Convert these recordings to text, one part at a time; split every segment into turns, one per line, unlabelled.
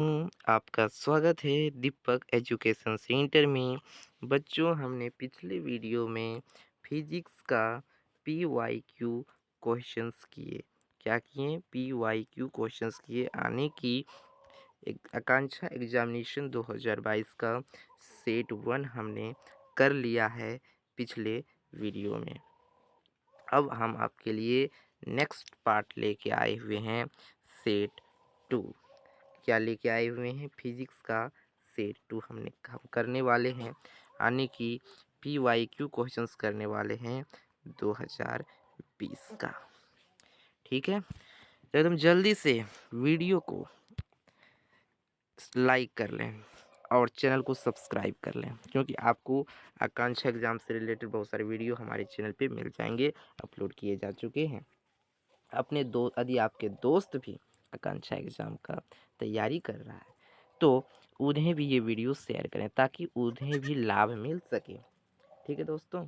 आपका स्वागत है दीपक एजुकेशन सेंटर में। बच्चों, हमने पिछले वीडियो में फिजिक्स का पी वाई क्यू क्वेश्चंस किए। क्या किए? पी वाई क्यू क्वेश्चंस किए। आने की एक आकांक्षा एग्जामिनेशन 2022 का सेट 1 हमने कर लिया है पिछले वीडियो में। अब हम आपके लिए नेक्स्ट पार्ट लेके आए हुए हैं, सेट 2। क्या लेके आए हुए हैं? फिजिक्स का सेट 2 हम करने वाले हैं। आने की पी वाई क्यू क्वेश्चंस करने वाले हैं 2020 का। ठीक है, तो एकदम जल्दी से वीडियो को लाइक कर लें और चैनल को सब्सक्राइब कर लें, क्योंकि आपको आकांक्षा एग्जाम से रिलेटेड बहुत सारे वीडियो हमारे चैनल पे मिल जाएंगे, अपलोड किए जा चुके हैं। अपने यदि आपके दोस्त भी आकांक्षा एग्ज़ाम का तैयारी कर रहा है तो उन्हें भी ये वीडियो शेयर करें, ताकि उन्हें भी लाभ मिल सके। ठीक है दोस्तों।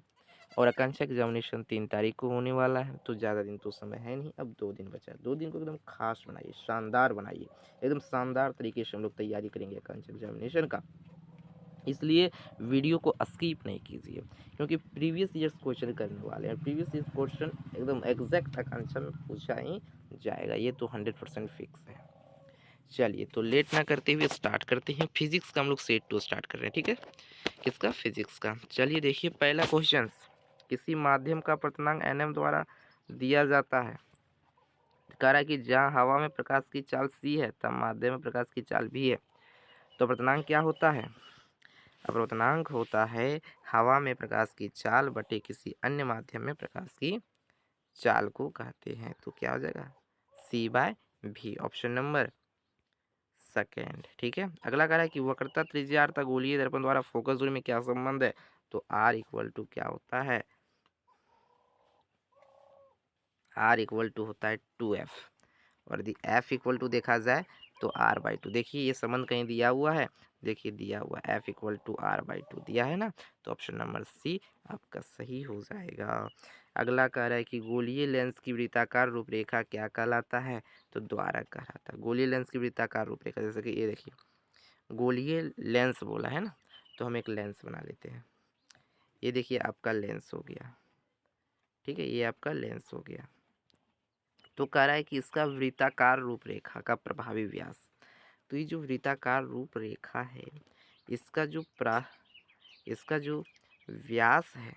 और आकांक्षा एग्जामिनेशन 3 तारीख को होने वाला है, तो ज़्यादा दिन तो समय है नहीं, अब 2 दिन बचा है। 2 दिन को एकदम खास बनाइए, शानदार बनाइए। एकदम शानदार तरीके से हम लोग तैयारी करेंगे आकांक्षा एग्जामिनेशन का। इसलिए वीडियो को स्किप नहीं कीजिए, क्योंकि प्रीवियस ईयर्स क्वेश्चन करने वाले हैं। प्रीवियस ईयर्स क्वेश्चन एकदम एग्जैक्ट आकांक्षा में पूछा ही जाएगा, ये तो 100% फिक्स है। चलिए, तो लेट ना करते हुए स्टार्ट करते हैं। फिजिक्स का हम लोग सेट 2 स्टार्ट कर रहे हैं। ठीक है, किसका? फिजिक्स का। चलिए देखिए, पहला क्वेश्चन। किसी माध्यम का पूर्णांक nm द्वारा दिया जाता है। कह रहा है कि जहाँ हवा में प्रकाश की चाल c है, तब माध्यम में प्रकाश की चाल भी है। तो पूर्णांक क्या होता है? अपवर्तनांक होता है हवा में प्रकाश की चाल बटे किसी अन्य माध्यम में प्रकाश की चाल को कहते हैं। तो क्या हो जाएगा? C/V, option number second. ठीक है, अगला कह रहा है कि वक्रता त्रिज्या तथा गोलीय दर्पण द्वारा फोकस दूरी में क्या संबंध है? तो R इक्वल टू क्या होता है? R इक्वल टू होता है 2F, और यदि F इक्वल टू देखा जाए तो R/2। देखिए, ये संबंध कहीं दिया हुआ है, देखिए दिया हुआ F इक्वल टू R/2 दिया है ना, तो ऑप्शन नंबर C आपका सही हो जाएगा। अगला कह रहा है कि गोलीय लेंस की वृत्ताकार रूपरेखा क्या कहलाता है? तो द्वारक कहलाता है। गोलीय लेंस की वृत्ताकार रूपरेखा, जैसे कि ये देखिए, गोलीय लेंस बोला है ना, तो हम एक लेंस बना लेते हैं। ये देखिए आपका लेंस हो गया। ठीक है, ये आपका लेंस हो गया। तो कह रहा है कि इसका वृत्ताकार रूपरेखा का प्रभावी व्यास। तो ये जो वृत्ताकार रूपरेखा है, इसका जो इसका जो व्यास है,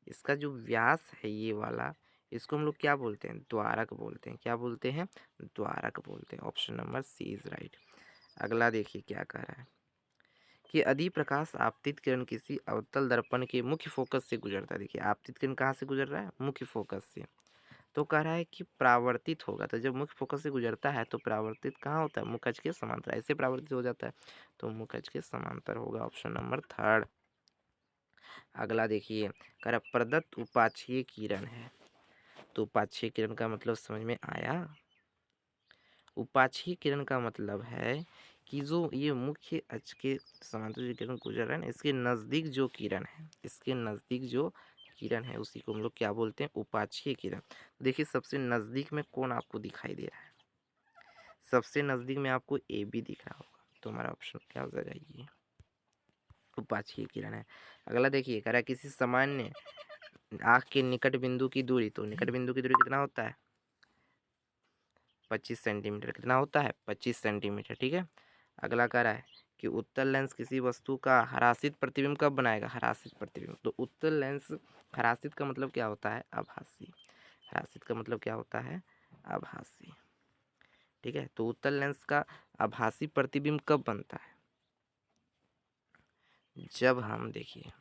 इसका जो व्यास है ये वाला, इसको हम लोग क्या बोलते हैं? द्वारक बोलते हैं। क्या बोलते हैं? द्वारक बोलते हैं। Option number C is right. अगला देखिए क्या कह रहा है कि यदि प्रकाश आपतित किरण किसी अवतल दर्पण के मुख्य फोकस से गुजरता है। देखिए, आपतित किरण कहाँ से गुजर रहा है? मुख्य फोकस से। तो कह रहा है कि परावर्तित होगा। तो जब मुख्य फोकस से गुजरता है तो परावर्तित कहाँ होता है? मुखज के समांतर। ऐसे परावर्तित हो जाता है तो मुखज के समांतर होगा। Option number third. अगला देखिए, कह रहा प्रदत्त उपाक्षीय किरण है। तो उपाक्षीय किरण का मतलब समझ में आया? उपाक्षीय किरण का मतलब है कि जो ये मुख्य अक्ष के समांतर जो किरण गुजर रहा है ना, इसके नज़दीक जो किरण है, इसके नज़दीक जो किरण है, उसी को हम लोग क्या बोलते हैं? उपाक्षीय किरण। देखिए, सबसे नज़दीक में कौन आपको दिखाई दे रहा है? सबसे नज़दीक में आपको ए बी दिख रहा होगा, तो हमारा ऑप्शन क्या हो जाएगा? ये उपाक्षीय किरण है। अगला देखिए, कह रहा है किसी सामान्य आँख के निकट बिंदु की दूरी। तो निकट बिंदु की दूरी कितना होता है? 25 सेंटीमीटर। कितना होता है? 25 सेंटीमीटर। ठीक है, अगला कह रहा है कि उत्तल लेंस किसी वस्तु का हरासित प्रतिबिंब कब बनाएगा? हरासित प्रतिबिंब। तो उत्तल लेंस, हरासित का मतलब क्या होता है? आभासी। हरासित का मतलब क्या होता है? आभासी। ठीक है, तो उत्तल लेंस का आभासी प्रतिबिंब कब बनता है? जब हम, देखिए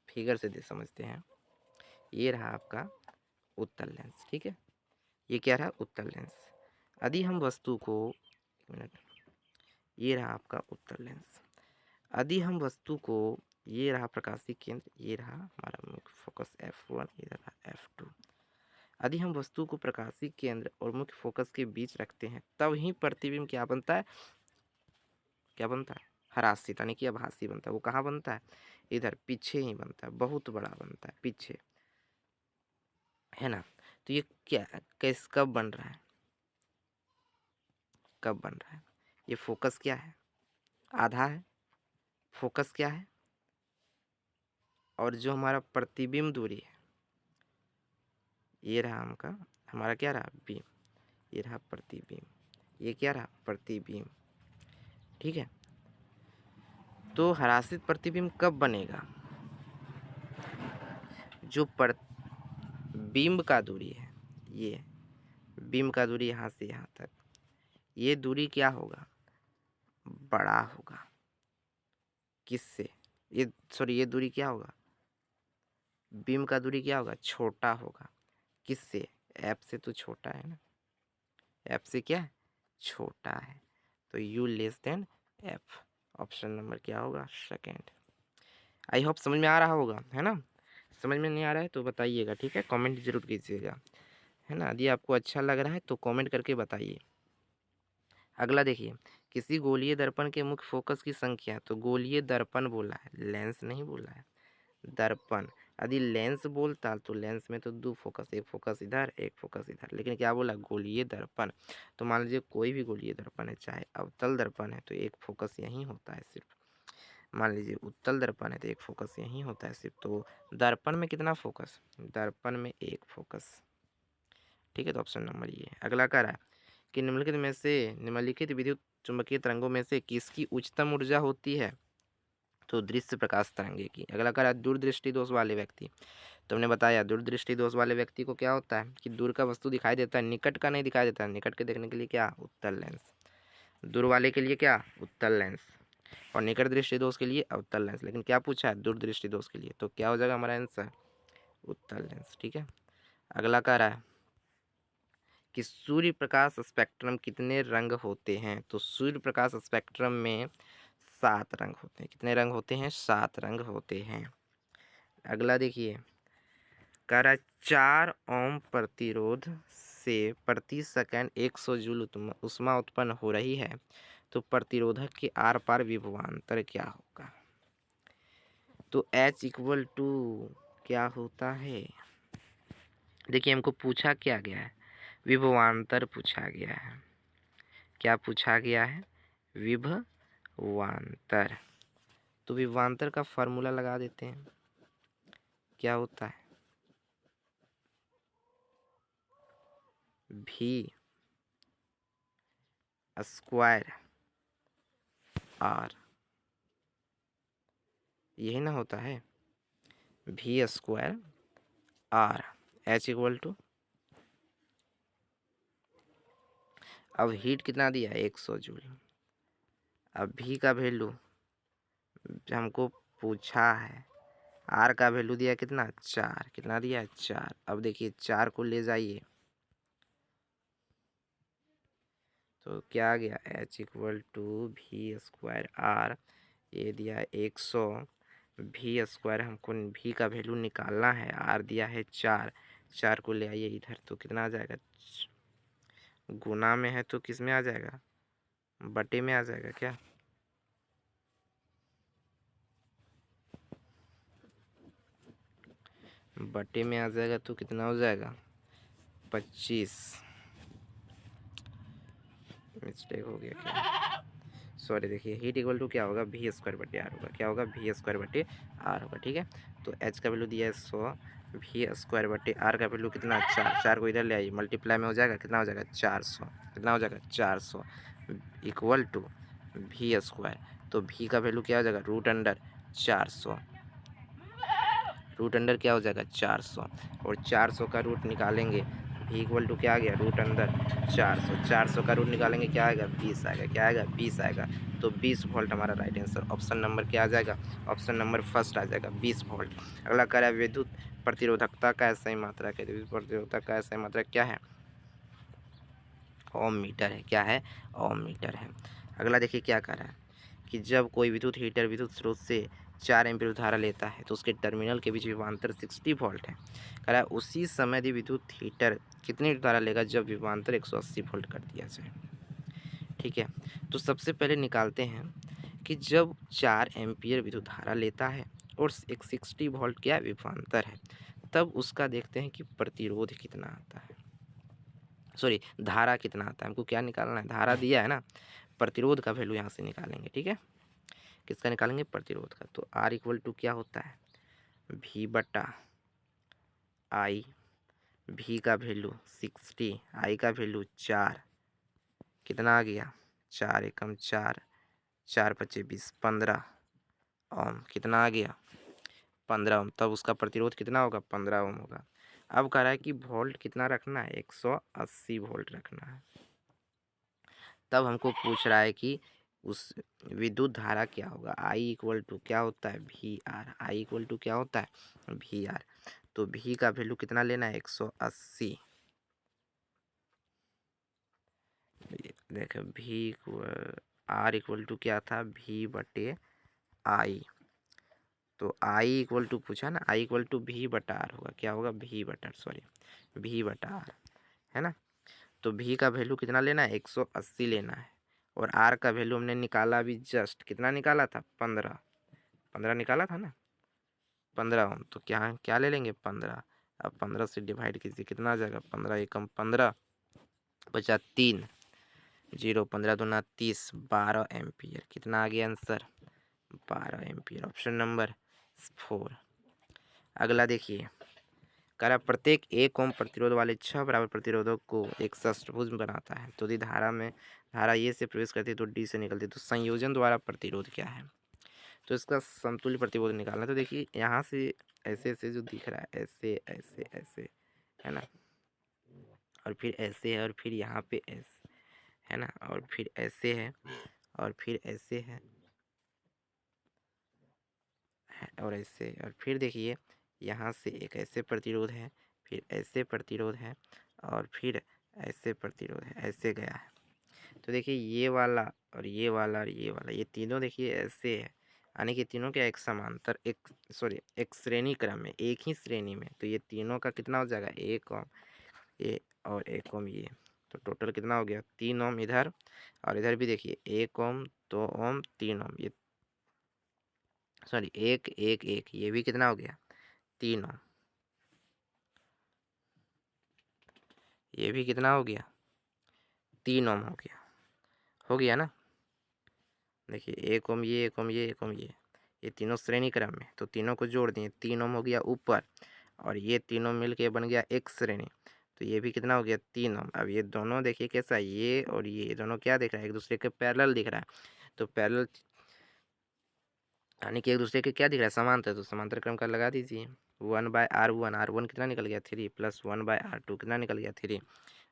फिगर से दे समझते हैं। ये रहा आपका उत्तल लेंस। ठीक है, ये क्या रहा? उत्तल लेंस। यदि हम वस्तु को, एक मिनट, ये रहा आपका उत्तल लेंस। यदि हम वस्तु को, ये रहा प्रकाशीय केंद्र, ये रहा हमारा मुख्य फोकस F1, ये रहा F2। यदि हम वस्तु को प्रकाशीय केंद्र और मुख्य फोकस के बीच रखते हैं, तब ही प्रतिबिंब क्या बनता है? क्या बनता है? हरासित, यानी कि आभासी बनता है। वो कहाँ बनता है? इधर पीछे ही बनता है, बहुत बड़ा बनता है पीछे, है ना। तो ये क्या, कब बन रहा है? कब बन रहा है? ये फोकस क्या है, आधा है, फोकस क्या है, और जो हमारा प्रतिबिंब दूरी है ये रहा हमारा क्या रहा, बीम, ये रहा प्रतिबिंब, ये क्या रहा, प्रतिबिंब। ठीक है, तो हराशित प्रतिबिंब कब बनेगा, जो बिंब का दूरी है, ये बिंब का दूरी यहाँ से यहाँ तक, ये दूरी क्या होगा, बड़ा होगा, किससे, ये सॉरी ये दूरी क्या होगा, बिंब का दूरी क्या होगा, छोटा होगा, किससे, एफ से तो छोटा है ना, एफ से क्या है, छोटा है, तो you less than F, option number क्या होगा, सेकेंड। आई होप समझ में आ रहा होगा, है ना। समझ में नहीं आ रहा है तो बताइएगा, ठीक है, कमेंट जरूर कीजिएगा, है ना। यदि आपको अच्छा लग रहा है तो कमेंट करके बताइए। अगला देखिए, किसी गोलीय दर्पण के मुख्य फोकस की संख्या, तो गोलीय दर्पण बोला है, लेंस नहीं बोला है, दर्पण। यदि लेंस बोलता तो लेंस में तो दो फोकस, एक फोकस इधर एक फोकस इधर, लेकिन क्या बोला, गोलीय दर्पण। तो मान लीजिए कोई भी गोलीय दर्पण है, चाहे अवतल दर्पण है तो एक फोकस यहीं होता है सिर्फ, मान लीजिए उत्तल दर्पण है तो एक फोकस यहीं होता है सिर्फ, तो दर्पण में कितना फोकस, दर्पण में एक फोकस। ठीक है, तो ऑप्शन नंबर ये है। अगला कह रहा है कि निम्नलिखित विद्युत चुंबकीय तरंगों में से किसकी उच्चतम ऊर्जा होती है, तो दृश्य प्रकाश तरंगे की। अगला कह रहा है दूरदृष्टि दोष वाले व्यक्ति, तो हमने बताया दूरदृष्टि दोष वाले व्यक्ति को क्या होता है कि दूर का वस्तु दिखाई देता है, निकट का नहीं दिखाई देता है, निकट के देखने के लिए क्या, उत्तल लेंस, दूर वाले के लिए क्या, उत्तल लेंस, और निकट दृष्टि दोष के लिए अवतल लेंस। लेकिन क्या पूछा है, दूरदृष्टि दोष के लिए, तो क्या हो जाएगा हमारा आंसर, उत्तल लेंस। ठीक है, अगला कह रहा है कि सूर्य प्रकाश स्पेक्ट्रम कितने रंग होते हैं, तो सूर्य प्रकाश स्पेक्ट्रम में 7 रंग होते हैं, कितने रंग होते हैं, 7 रंग होते हैं। अगला देखिए, कह रहा है 4 ओम प्रतिरोध से प्रति सेकंड 100 जूल ऊष्मा उत्पन्न हो रही है, तो प्रतिरोधक के आर पार विभवांतर क्या होगा, तो H इक्वल टू क्या होता है, देखिए हमको पूछा क्या गया है, विभवांतर पूछा गया है, क्या पूछा गया है, विभवांतर। तो विभवांतर का फॉर्मूला लगा देते हैं, क्या होता है, भी स्क्वायर आर, यही ना होता है, भी square R, H equal to, अब हीट कितना दिया, 100 जूल, अब भी का वैल्यू हमको पूछा है, आर का वैल्यू दिया कितना, 4, कितना दिया है, 4। अब देखिए 4 को ले जाइए तो क्या आ गया, एच इक्वल टू भी स्क्वायर आर, ये दिया 100, भी स्क्वायर हमको भी का वैल्यू निकालना है, आर दिया है 4, 4 को ले आइए इधर तो कितना आ जाएगा, गुना में है तो किस में आ जाएगा, बटे में आ जाएगा क्या, बटे में आ जाएगा तो कितना हो जाएगा, 25, मिस्टेक हो गया क्या, सॉरी। देखिए हीट इक्वल टू क्या होगा, भी स्क्वायर बटे आर होगा, क्या होगा, भी स्क्वायर बटे आर होगा। ठीक है, तो एच का वैल्यू दिया है 100, भी स्क्वायर बटे आर का वैल्यू कितना, 4, 4 को इधर ले आइए, मल्टीप्लाई में हो जाएगा, कितना हो जाएगा, 400, कितना हो जाएगा, 400 इक्वल टू भी स्क्वायर, तो भी का वैल्यू क्या हो जाएगा, रूट अंडर 400, रूट अंडर क्या हो जाएगा, 400, और 400 का रूट निकालेंगे, भी इक्वल टू क्या आ गया, रूट अंडर 400, 400 का रूट निकालेंगे क्या आएगा, 20 आएगा, क्या आएगा, 20 आएगा, तो 20 वोल्ट हमारा राइट आंसर, ऑप्शन नंबर क्या आ जाएगा, ऑप्शन नंबर फर्स्ट आ जाएगा, 20 वोल्ट। अगला कह रहा है विद्युत प्रतिरोधकता का ऐसा ही मात्रा है, विद्युत प्रतिरोधकता का ऐसा ही मात्रा क्या है, ओम मीटर है, क्या है, ओम मीटर है। अगला देखिए क्या कह रहा है कि जब कोई विद्युत हीटर विद्युत स्रोत से 4 एम्पीयर धारा लेता है तो उसके टर्मिनल के बीच विभवांतर 60 वोल्ट है, कह रहा है उसी समय यदि विद्युत हीटर कितनी धारा लेगा जब विभवांतर 180 वोल्ट कर दिया जाए। ठीक है, तो सबसे पहले निकालते हैं कि जब 4 एम्पीयर विद्युत धारा लेता है और एक 60 वोल्ट क्या विभवांतर है, तब उसका देखते हैं कि प्रतिरोध कितना आता है, सॉरी धारा कितना आता है, हमको क्या निकालना है, धारा दिया है ना, प्रतिरोध का वैल्यू यहाँ से निकालेंगे, ठीक है। किसका निकालेंगे? प्रतिरोध का। तो R इक्वल टू क्या होता है? V बटा I। V का वैल्यू 60, I का वैल्यू 4, कितना आ गया? 4 एकम 4, 4 पचे 20, 15 ओम, कितना आ गया? 15 ओम। तब उसका प्रतिरोध कितना होगा? 15 ओम होगा। अब कह रहा है कि वोल्ट कितना रखना है? 180 वोल्ट रखना है। तब हमको पूछ रहा है कि उस विद्युत धारा क्या होगा? आई इक्वल टू क्या होता है? V R. I equal to क्या होता है? V R. तो भी का वैल्यू कितना लेना है? 180। देखो भी आर इक्वल टू क्या था? भी बटे आई। तो आई इक्वल टू पूछा ना, आई इक्वल टू भी बटा आर होगा। क्या होगा? भी बटा, सॉरी, भी बटा आर, है ना। तो भी का वैल्यू कितना लेना है? 180 लेना है। और आर का वैल्यू हमने निकाला अभी जस्ट, कितना निकाला था? 15, 15 निकाला था ना, 15 ओम। तो क्या क्या ले लेंगे? 15। अब 15 से डिवाइड कीजिए, कितना आ जाएगा? 15 एकम 15, बचा 3, 0, 15 दूना 30, 12 एम्पियर। कितना आ गया आंसर? 12 एम्पियर। Option number 4। अगला देखिए, कह रहा प्रत्येक 1 ओम प्रतिरोध वाले 6 बराबर प्रतिरोधक को एक षष्ठभुज बनाता है। तो यदि धारा में धारा ए से प्रवेश करती है तो डी से निकलती है, तो संयोजन द्वारा प्रतिरोध क्या है? तो इसका समतुल्य प्रतिरोध निकालना। तो देखिए यहाँ से ऐसे ऐसे जो दिख रहा है, ऐसे ऐसे ऐसे, है ना, और फिर ऐसे है, और फिर यहाँ पे ऐसे, है ना, और फिर ऐसे है, और फिर ऐसे है, और ऐसे, और फिर देखिए यहाँ से एक ऐसे प्रतिरोध है, फिर ऐसे प्रतिरोध है, और फिर ऐसे प्रतिरोध है, ऐसे गया है। तो देखिए ये वाला और ये वाला और ये वाला, ये तीनों देखिए ऐसे है, यानी कि तीनों के एक समांतर, एक सॉरी एक श्रेणी क्रम में, एक ही श्रेणी में। तो ये तीनों का कितना हो जाएगा? 1 ओम ये और 1 ओम ये। तो टोटल कितना हो गया? 3 ओम इधर, और इधर भी देखिए 1 ओम, 2 ओम, 3 ओम, ये सॉरी 1 1 1, ये भी कितना हो गया? 3 ओम। ये भी कितना हो गया? 3 ओम हो गया। हो गया ना। देखिए 1 ओम ये, 1 ओम ये, 1 ओम ये तीनों श्रेणी क्रम में, तो तीनों को जोड़ दिए, 3 ओम हो गया ऊपर, और ये तीनों मिल के बन गया एक श्रेणी। तो ये भी कितना हो गया? 3 ओम। अब ये दोनों देखिए कैसा, ये और ये दोनों क्या दिख रहा है? एक दूसरे के पैरेलल दिख रहा है। तो पैरेलल यानी कि एक दूसरे के क्या दिख रहा है? समांतर। तो समांतर क्रम का लगा दीजिए। 1/r1, R1 कितना निकल गया? 3, प्लस 1/r2 कितना निकल गया? 3।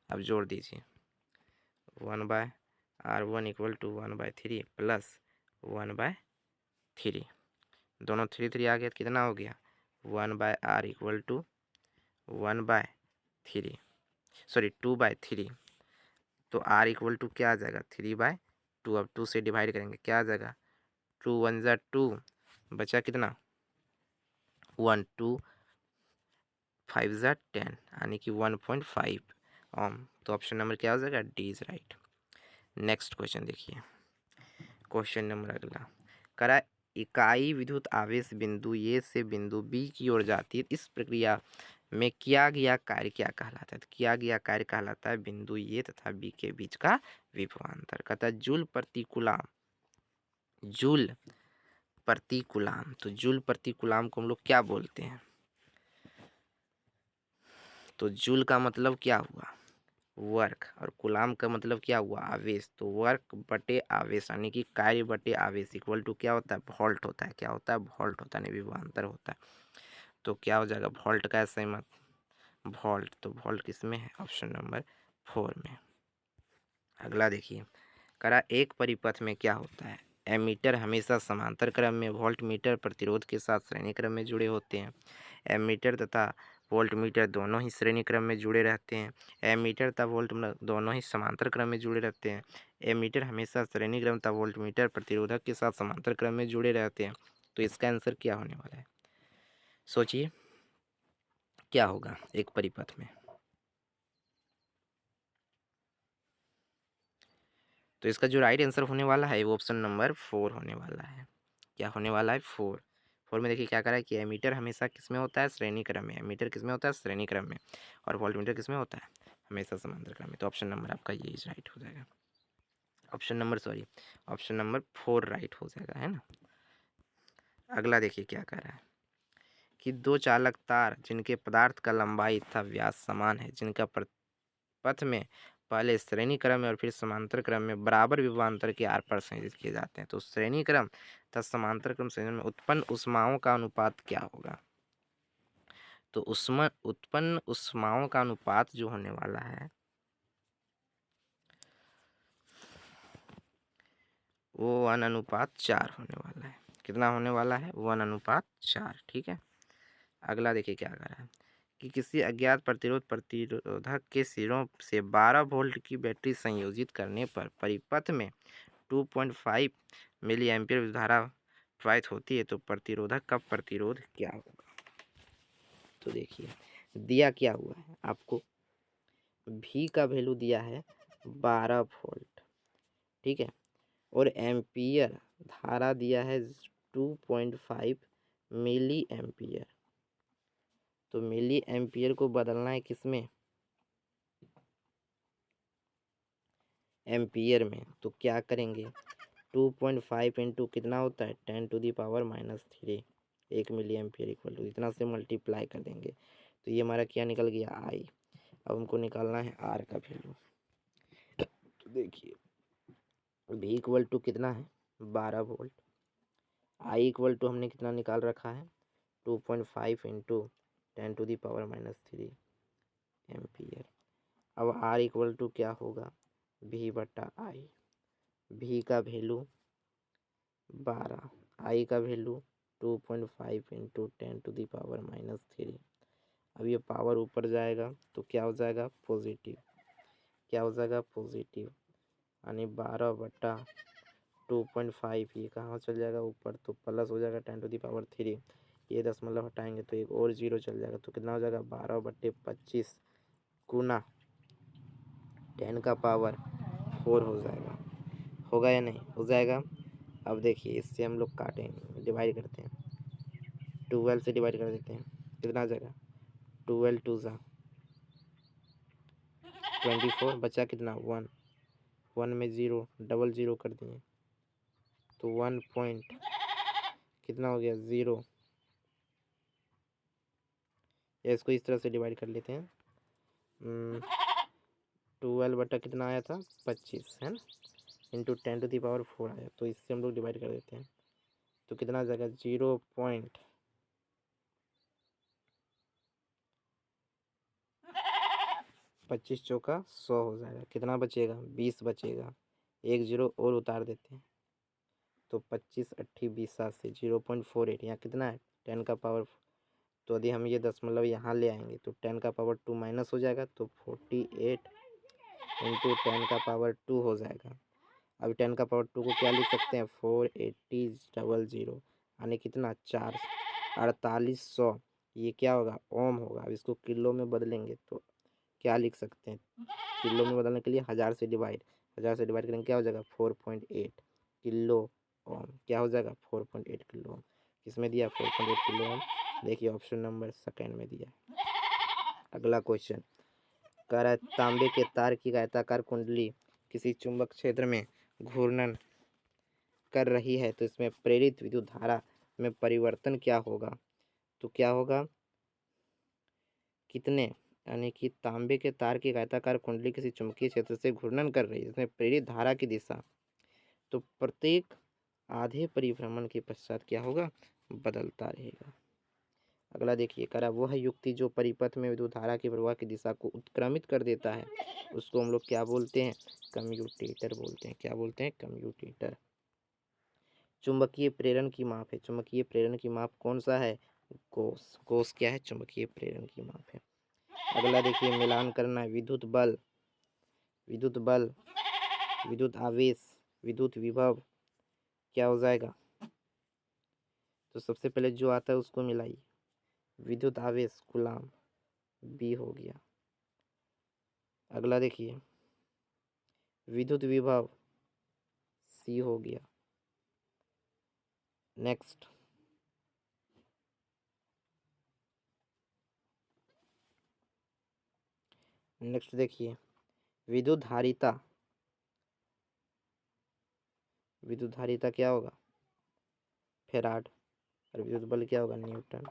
अब जोड़ दीजिए, 1/r1 इक्वल टू 1/3 प्लस 1/3, दोनों 3 3 आ गया, कितना हो गया? 1/r equal to 1/3, sorry 2/3। तो r इक्वल टू क्या आ जाएगा? 3/2। अब 2 से डिवाइड करेंगे, क्या आ जाएगा? 2 1 ज़ा 2, बचा कितना? 1, 2 5 ज़ा 10, यानी कि 1.5 ओम। तो ऑप्शन नंबर क्या हो जाएगा? D is right. Next question देखिए, क्वेश्चन नंबर अगला, करा इकाई विद्युत आवेश बिंदु ए से बिंदु बी की ओर जाती है। इस प्रक्रिया में किया गया कार्य क्या कहलाता है? तो किया गया कार्य कहलाता है बिंदु ए तथा बी के बीच का विभवांतर। कहता है जूल प्रति कूलाम, जूल प्रति कूलाम। तो जूल प्रति कूलाम को हम लोग क्या बोलते हैं? तो जूल का मतलब क्या हुआ? वर्क, और कूलाम का मतलब क्या हुआ? आवेश। तो वर्क बटे आवेश, यानी कि कार्य बटे आवेश इक्वल टू क्या होता है? वोल्ट होता है। क्या होता है? वोल्ट होता है, नहीं विभवांतर होता है। तो क्या हो जाएगा? वोल्ट का ऐसे मत वोल्ट। तो वोल्ट किस में है? ऑप्शन नंबर 4 में। अगला देखिए, करा एक परिपथ में क्या होता है? एमीटर हमेशा समांतर क्रम में वोल्ट मीटर प्रतिरोध के साथ श्रेणी क्रम में जुड़े होते हैं। एमीटर तथा वोल्ट मीटर दोनों ही श्रेणी क्रम में जुड़े रहते हैं। एमीटर तथा वोल्ट दोनों ही समांतर क्रम में जुड़े रहते हैं। एमीटर हमेशा श्रेणी क्रम तथा वोल्ट मीटर प्रतिरोधक के साथ समांतर क्रम में जुड़े रहते हैं। तो इसका आंसर क्या होने वाला है? सोचिए क्या होगा एक परिपथ में? तो इसका जो राइट आंसर होने वाला है वो ऑप्शन नंबर 4 होने वाला है। क्या होने वाला है? 4। 4 में देखिए क्या करा है कि एमीटर हमेशा किस में होता है? श्रेणी क्रम में। एमीटर किस में होता है? श्रेणी क्रम में। और वोल्टमीटर किस में होता है? हमेशा समांतर क्रम में। तो ऑप्शन नंबर आपका ये राइट हो जाएगा। ऑप्शन नंबर 4 राइट हो जाएगा, है ना। अगला देखिए क्या कह रहा है कि दो चालक तार जिनके पदार्थ का लंबाई तथा व्यास समान है, जिनका पथ में पहले श्रेणी क्रम में और फिर समांतर क्रम में बराबर विभवांतर के आर पार संयोजित किए जाते हैं, तो श्रेणी क्रम तथा समांतर क्रम संयोजन में उत्पन्न ऊष्माओं का अनुपात क्या होगा। तो उसमें उत्पन्न ऊष्माओं का अनुपात जो होने वाला है वो 1:4 होने वाला है। कितना होने वाला है, 1:4। ठीक है। अगला देखिए क्या कह रहा है कि किसी अज्ञात प्रतिरोधक के सिरों से 12 वोल्ट की बैटरी संयोजित करने पर परिपथ में 2.5 मिली एम्पीयर विद्युत धारा प्रवाहित होती है, तो प्रतिरोधक का प्रतिरोध क्या होगा। तो देखिए दिया क्या हुआ है आपको, भी का वैल्यू दिया है 12 वोल्ट, ठीक है, और एम्पियर धारा दिया है 2.5 मिली एम्पियर। तो मिली एम्पियर को बदलना है किसमें, एम्पियर में। तो क्या करेंगे, 2.5 इंटू कितना होता है 10⁻³ 1 मिली एम्पियर इक्वल टू इतना से मल्टीप्लाई कर देंगे, तो ये हमारा क्या निकल गया आई। अब हमको निकालना है आर का वैल्यू। तो देखिए भी इक्वल टू कितना है 12 वोल्ट, आई इक्वल टू हमने कितना निकाल रखा है 2.5 इंटू 10⁻³ एम्पियर। अब आर इक्वल टू क्या होगा V/I। भी का वैल्यू 12, आई का वैल्यू 2.5 इंटू 10⁻³ अब ये पावर ऊपर जाएगा तो क्या हो जाएगा पॉजिटिव, क्या हो जाएगा पॉजिटिव, यानी 12/2.5 ये कहाँ चल जाएगा ऊपर, तो प्लस हो जाएगा 10⁻³। ये दशमलव हटाएंगे तो एक और जीरो चल जाएगा, तो कितना हो जाएगा 12/25 गुना 10⁻⁴ हो जाएगा। होगा या नहीं, हो जाएगा। अब देखिए इससे हम लोग काटेंगे, डिवाइड करते हैं, 12 से डिवाइड कर देते हैं, कितना आ जाएगा 12 2 ज़ा 24, बचा कितना 1, 1 में 0 डबल 0 कर दिए तो 1 पॉइंट कितना हो गया 0। या इसको इस तरह से डिवाइड कर लेते हैं, 12 बटा कितना आया था 25 है ना, इंटू 10⁻⁴ आया, तो इससे हम लोग डिवाइड कर देते हैं तो कितना आ जाएगा 0.25 चौका 100 हो जाएगा। कितना बचेगा 20 बचेगा, एक जीरो और उतार देते हैं तो 25 8 20 7 से 0.48, यहाँ कितना है 10⁻⁴। तो यदि हम ये दशमलव यहाँ ले आएंगे तो 10⁻² माइनस हो जाएगा, तो 48 इंटू 10⁻² हो जाएगा। अब 10⁻² को क्या लिख सकते हैं 48000, यानी कितना 4800, ये क्या होगा ओम होगा। अब इसको किलो में बदलेंगे तो क्या लिख सकते हैं, किलो में बदलने के लिए 1000 से डिवाइड करेंगे क्या हो जाएगा 4.8 किलो ओम, क्या हो जाएगा 4.8 किलो ओम। किसमें दिया 4.8 किलो ओम, देखिए ऑप्शन नंबर सेकेंड में दिया। अगला क्वेश्चन कह रहा है तांबे के तार की आयताकार कुंडली किसी चुंबक क्षेत्र में घूर्णन कर रही है, तो इसमें प्रेरित विद्युत धारा में परिवर्तन क्या होगा। तो क्या होगा कितने, यानी कि तांबे के तार की आयताकार कुंडली किसी चुंबकीय क्षेत्र से घूर्णन कर रही है, इसमें प्रेरित धारा की दिशा तो प्रत्येक आधे परिभ्रमण के पश्चात क्या होगा बदलता रहेगा। अगला देखिए करा वह युक्ति जो परिपथ में विद्युत धारा के प्रवाह की दिशा को उत्क्रमित कर देता है उसको हम लोग क्या बोलते हैं कम्यूटेटर बोलते हैं। क्या बोलते हैं कम्यूटेटर। चुंबकीय प्रेरण की माप है, चुंबकीय प्रेरण की माप कौन सा है कोस, कोस क्या है चुंबकीय प्रेरण की माप है। अगला देखिए मिलान करना है विद्युत बल, विद्युत आवेश, विद्युत विभव क्या हो जाएगा। तो सबसे पहले जो आता है उसको मिलाइए, विद्युत आवेश कूलाम बी हो गया। अगला देखिए विद्युत विभव सी हो गया। नेक्स्ट देखिए विद्युत धारिता विद्युत धारिता क्या होगा? फेराड। और विद्युत बल क्या होगा? न्यूटन।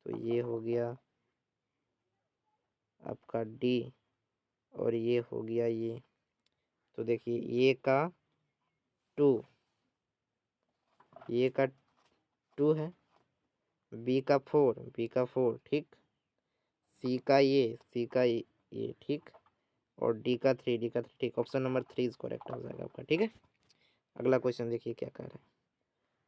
तो ये हो गया आपका डी, और ये हो गया ये। तो देखिए ए का 2, ए का 2 है, बी का 4, बी का 4 ठीक, सी का ये ठीक, और डी का 3, डी का 3 ठीक। ऑप्शन नंबर 3 इज करेक्ट हो जाएगा आपका। ठीक है, अगला क्वेश्चन देखिए क्या कह रहा है।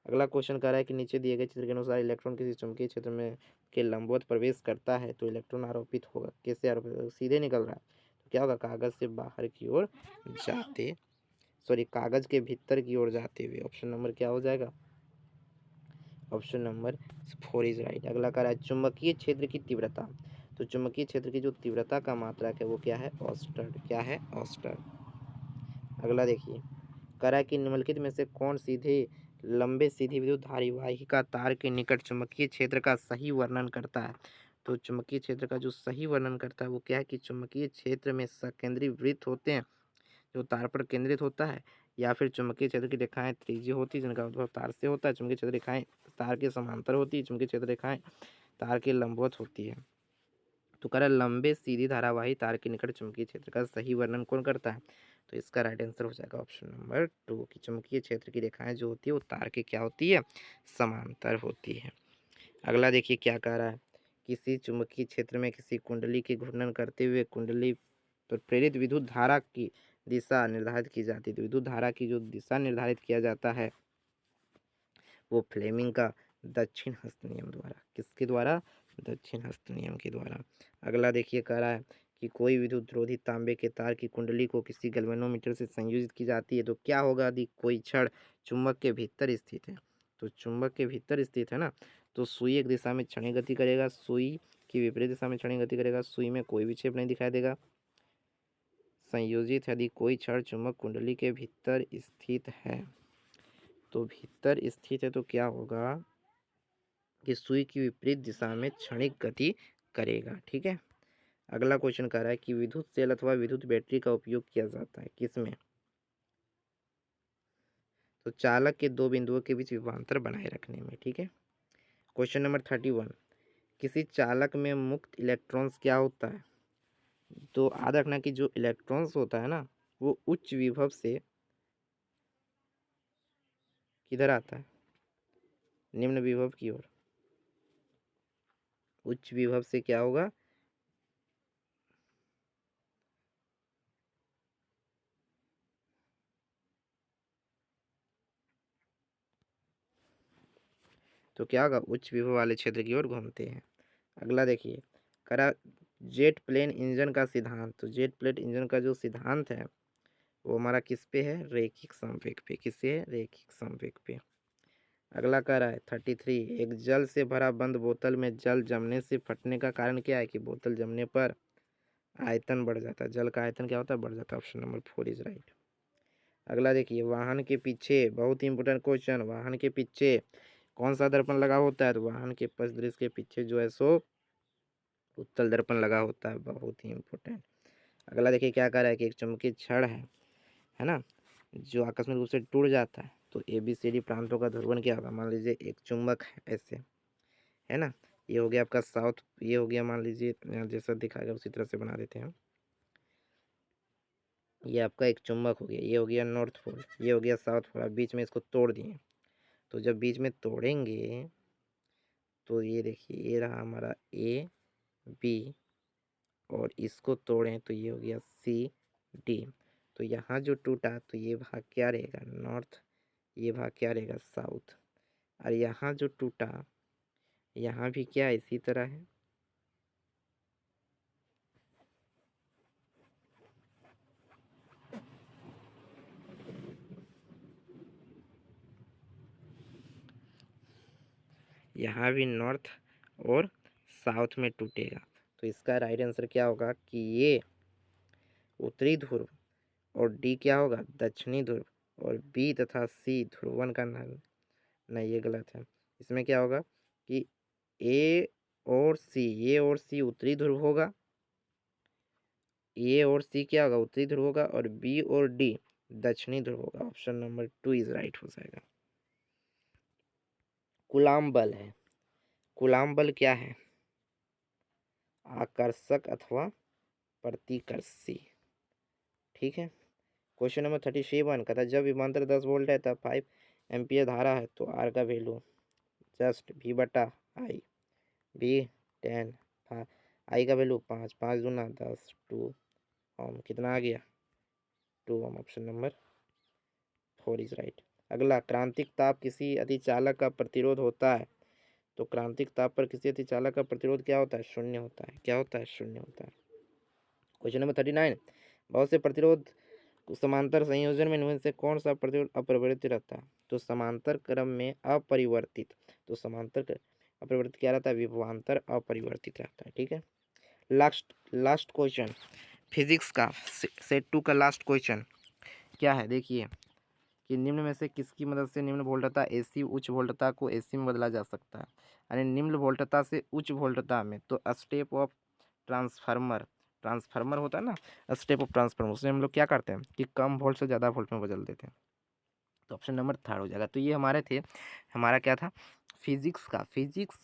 अगला क्वेश्चन कह रहा है कि नीचे दिए गए चित्र के अनुसार इलेक्ट्रॉन किसी चुंबकीय क्षेत्र में के लंबवत प्रवेश करता है तो इलेक्ट्रॉन आरोपित होगा। कैसे आरोपित होगा? सीधे निकल रहा है तो क्या होगा? कागज से बाहर की ओर जाते, सॉरी कागज के भीतर की ओर जाते हुए। ऑप्शन नंबर क्या हो जाएगा? Option number 4 is right. अगला कह रहा है चुंबकीय क्षेत्र की तीव्रता। तो चुंबकीय क्षेत्र की जो तीव्रता का मात्रक है वो क्या है? ऑस्टर। क्या है? ऑस्टर। अगला देखिए, कह रहा है कि निम्नलिखित में से कौन सीधे लंबे सीधी विद्युत धारिवाहिका तार के निकट चुंबकीय क्षेत्र का सही वर्णन करता है। तो चुंबकीय क्षेत्र का जो सही वर्णन करता है वो क्या है? कि चुंबकीय क्षेत्र में सकेंद्री वृत्त होते हैं जो तार पर केंद्रित होता है, या फिर चुंबकीय क्षेत्र की रेखाएं त्रिज्यीय होती है जिनका उद्भव तार से होता है। चुंबकीय क्षेत्र रेखाएं तार के समांतर होती है, चुंबकीय क्षेत्र रेखाएं तार के लंबवत होती है। तो कह रहा है लंबे सीधी धारावाही तार के निकट चुंबकीय क्षेत्र का सही वर्णन कौन करता है? तो इसका राइट आंसर हो जाएगा ऑप्शन नंबर 2 की चुंबकीय क्षेत्र की रेखाएं जो होती है वो तार के क्या होती है? समांतर होती है। अगला देखिए क्या कह रहा है, किसी चुंबकीय क्षेत्र में किसी कुंडली के घूर्णन करते हुए कुंडली पर प्रेरित विद्युत धारा की दिशा निर्धारित की जाती है। तो विद्युत धारा की जो दिशा निर्धारित किया जाता है वो फ्लेमिंग का दक्षिण हस्त नियम द्वारा। किसके द्वारा? दक्षिण हस्त नियम के द्वारा। अगला देखिए कह रहा है कि कोई विद्युत रोधी तांबे के तार की कुंडली को किसी गैल्वेनोमीटर से संयोजित की जाती है तो क्या होगा? यदि कोई छड़ चुंबक के भीतर स्थित है, तो चुंबक के भीतर स्थित है ना, तो सुई एक दिशा में क्षणिक गति करेगा, सुई की विपरीत दिशा में क्षणिक गति करेगा, सुई में कोई विक्षेप नहीं दिखाई देगा। संयोजित यदि कोई छड़ चुंबक कुंडली के भीतर स्थित है, तो भीतर स्थित है तो क्या होगा? कि सुई की विपरीत दिशा में क्षणिक गति करेगा। ठीक है, अगला क्वेश्चन कह रहा है कि विद्युत सेल अथवा विद्युत बैटरी का उपयोग किया जाता है किसमें? तो चालक के दो बिंदुओं के बीच विभवांतर बनाए रखने में। ठीक है, क्वेश्चन नंबर 31, किसी चालक में मुक्त इलेक्ट्रॉन्स क्या होता है? तो याद रखना कि जो इलेक्ट्रॉन्स होता है ना वो उच्च विभव से किधर आता है? निम्न विभव की ओर। उच्च विभव से क्या होगा? तो क्या होगा? उच्च विभव वाले क्षेत्र की ओर घूमते हैं। अगला देखिए, करा जेट प्लेन इंजन का सिद्धांत। तो जेट प्लेन इंजन का जो सिद्धांत है वो हमारा किस पे है? रैखिक संवेग पे। किससे है? रैखिक संवेग पे। अगला कह रहा है 33, एक जल से भरा बंद बोतल में जल जमने से फटने का कारण क्या है? कि बोतल जमने पर आयतन बढ़ जाता है। जल का आयतन क्या होता है? बढ़ जाता है। Option number 4 is right. अगला देखिए, वाहन के पीछे, बहुत ही इंपॉर्टेंट क्वेश्चन, वाहन के पीछे कौन सा दर्पण लगा होता है? तो वाहन के पथ दृश्य के पीछे जो है सो उत्तल दर्पण लगा होता है। बहुत ही इंपॉर्टेंट। अगला देखिए क्या कह रहा है कि एक चुंबकीय छड़ है ना, जो आकस्मिक रूप से टूट जाता है तो ABCD प्रांतों का ध्रुवण क्या होगा? मान लीजिए एक चुंबक है ऐसे, है ना, ये हो गया आपका साउथ, ये हो गया मान लीजिए यहाँ जैसा दिखाएगा उसी तरह से बना देते हैं। ये आपका एक चुंबक हो गया, ये हो गया नॉर्थ पोल, ये हो गया साउथ पोल। अब बीच में इसको तोड़ दिए, तो जब बीच में तोड़ेंगे तो ये देखिए ये रहा हमारा AB, और इसको तोड़ें तो ये हो गया CD। तो यहाँ जो टूटा तो ये भाग क्या रहेगा? नॉर्थ, ये भाग क्या रहेगा? साउथ। और यहाँ जो टूटा यहाँ भी क्या इसी तरह है। यहाँ भी नॉर्थ और साउथ में टूटेगा। तो इसका राइट आंसर क्या होगा? कि ये उत्तरी ध्रुव, और डी क्या होगा? दक्षिणी ध्रुव, और बी तथा सी ध्रुवन का नाम। नहीं, ये गलत है। इसमें क्या होगा कि ए और सी उत्तरी ध्रुव होगा, ए और सी क्या होगा? उत्तरी ध्रुव होगा, और बी और डी दक्षिणी ध्रुव होगा। ऑप्शन नंबर 2 इज राइट हो जाएगा। कूलाम बल है। कूलाम बल क्या है? आकर्षक अथवा प्रतिकर्षी। ठीक है। क्वेश्चन नंबर 37 कहता है जब विभवांतर 10 वोल्ट है तब 5 एम्पियर धारा है तो आर का वैल्यू जस्ट वी बटा आई, वी 10, आई का वैल्यू 5, 5 दूना 10, 2 ओम। कितना आ गया? 2 ohm. Option number 4 is right. अगला, क्रांतिक ताप किसी अतिचालक का प्रतिरोध होता है तो क्रांतिक ताप पर किसी अतिचालक का प्रतिरोध क्या होता है? शून्य होता है। क्या होता है? शून्य होता है। क्वेश्चन नंबर 39, बहुत से प्रतिरोध समांतर संयोजन में इनमें से कौन सा प्रतिरोध अपरिवर्तित रहता है? तो समांतर क्रम में अपरिवर्तित, तो अपरिवर्तित क्या रहता है? विभवांतर अपरिवर्तित रहता है। ठीक है। लास्ट लास्ट क्वेश्चन फिजिक्स का सेट 2 का लास्ट क्वेश्चन क्या है? देखिए कि निम्न में से किसकी मदद से निम्न वोल्टता एसी उच्च वोल्टता को एसी में बदला जा सकता है? यानी निम्न वोल्टता से उच्च वोल्टता में, तो स्टेप ऑफ ट्रांसफार्मर, ट्रांसफार्मर होता है ना, स्टेप ऑफ ट्रांसफार्मर, उसमें हम लोग क्या करते हैं कि कम वोल्ट से ज़्यादा वोल्ट में बदल देते हैं। तो ऑप्शन नंबर 3 हो जाएगा। तो ये हमारे थे, हमारा क्या था? फिजिक्स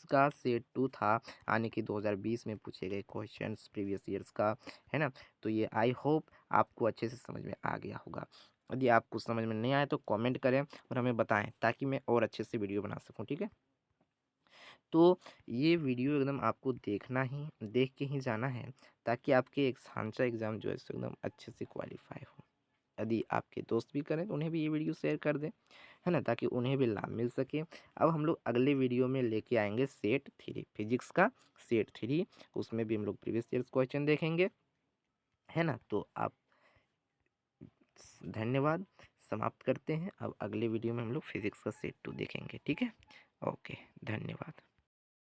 का सेट 2 था, आने की 2020 में पूछे गए क्वेश्चंस प्रीवियस ईयर्स का, है ना। तो ये आई होप आपको अच्छे से समझ में आ गया होगा। यदि आपको समझ में नहीं आए तो कमेंट करें और हमें बताएं ताकि मैं और अच्छे से वीडियो बना सकूं। ठीक है। तो ये वीडियो एकदम आपको देख के ही जाना है ताकि आपके एक सांचा एग्ज़ाम जो है सो एकदम अच्छे से क्वालिफाई हो। यदि आपके दोस्त भी करें तो उन्हें भी ये वीडियो शेयर कर दें, है ना, ताकि उन्हें भी लाभ मिल सके। अब हम लोग अगले वीडियो में लेके आएंगे सेट 3, फिजिक्स का सेट 3, उसमें भी हम लोग प्रीवियस ईयर्स क्वेश्चन देखेंगे, है ना। तो आप धन्यवाद, समाप्त करते हैं। अब अगले वीडियो में हम लोग फिजिक्स का सेट 2 देखेंगे। ठीक है। ओके, धन्यवाद।